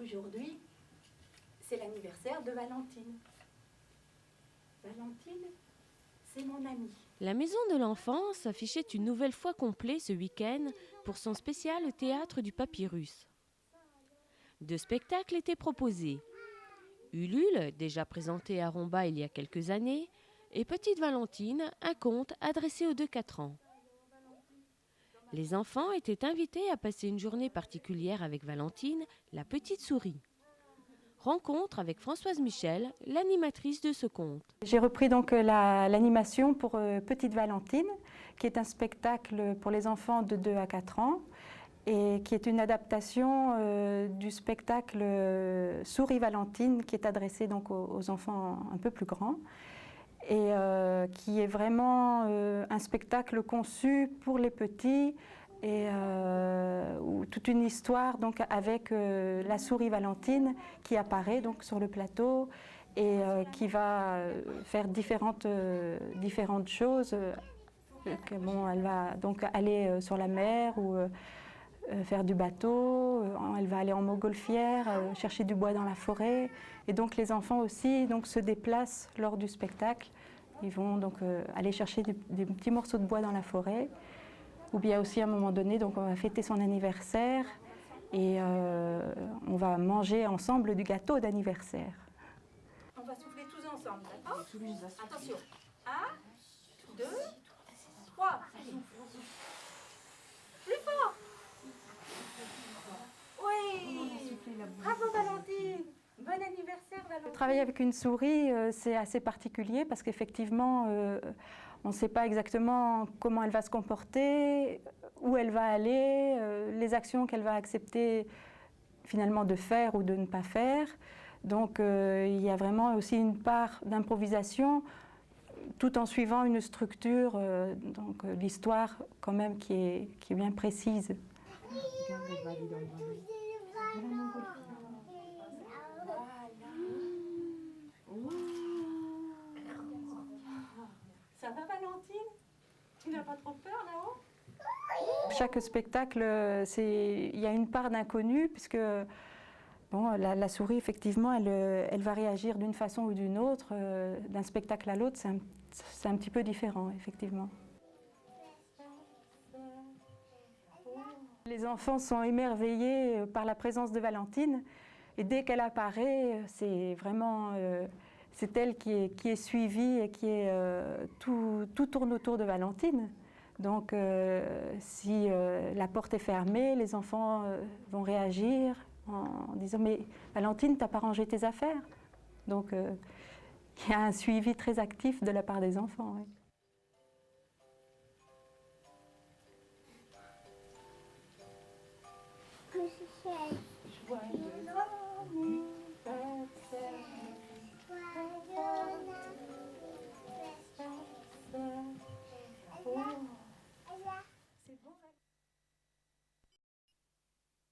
Aujourd'hui, c'est l'anniversaire de Valentine. Valentine, c'est mon amie. La maison de l'enfance affichait une nouvelle fois complet ce week-end pour son spécial théâtre du Papyrus. 2 spectacles étaient proposés. Ulule, déjà présenté à Romba il y a quelques années, et Petite Valentine, un conte adressé aux 2-4 ans. Les enfants étaient invités à passer une journée particulière avec Valentine, la petite souris. Rencontre avec Françoise Michel, l'animatrice de ce conte. J'ai repris donc l'animation pour Petite Valentine, qui est un spectacle pour les enfants de 2 à 4 ans et qui est une adaptation du spectacle Souris Valentine, qui est adressé donc aux enfants un peu plus grands et qui est vraiment un spectacle conçu pour les petits et toute une histoire donc avec la souris Valentine qui apparaît donc sur le plateau et qui va faire différentes choses. Bon, elle va donc aller sur la mer ou faire du bateau, elle va aller en montgolfière, chercher du bois dans la forêt. Et donc les enfants aussi donc, se déplacent lors du spectacle. Ils vont donc aller chercher des petits morceaux de bois dans la forêt. Ou bien aussi à un moment donné, donc on va fêter son anniversaire et on va manger ensemble du gâteau d'anniversaire. On va souffler tous ensemble, d'accord? Attention. 1, 2, 3. Plus fort. Oui. Bravo Valentine. Bon anniversaire Valentine. Travailler avec une souris, c'est assez particulier parce qu'effectivement, on ne sait pas exactement comment elle va se comporter, où elle va aller, les actions qu'elle va accepter finalement de faire ou de ne pas faire. Donc il y a vraiment aussi une part d'improvisation tout en suivant une structure, donc l'histoire quand même qui est bien précise. Ça va Valentine? Tu n'as pas trop peur là-haut? Chaque spectacle, il y a une part d'inconnu puisque bon, la souris, effectivement, elle va réagir d'une façon ou d'une autre. D'un spectacle à l'autre, c'est un petit peu différent, effectivement. Les enfants sont émerveillés par la présence de Valentine. Et dès qu'elle apparaît, c'est vraiment... c'est elle qui est suivie et qui est... tout tourne autour de Valentine. Donc, si la porte est fermée, les enfants vont réagir en disant « Mais Valentine, t'as pas rangé tes affaires ?» Donc, il y a un suivi très actif de la part des enfants. Oui. Joyeux anniversaire.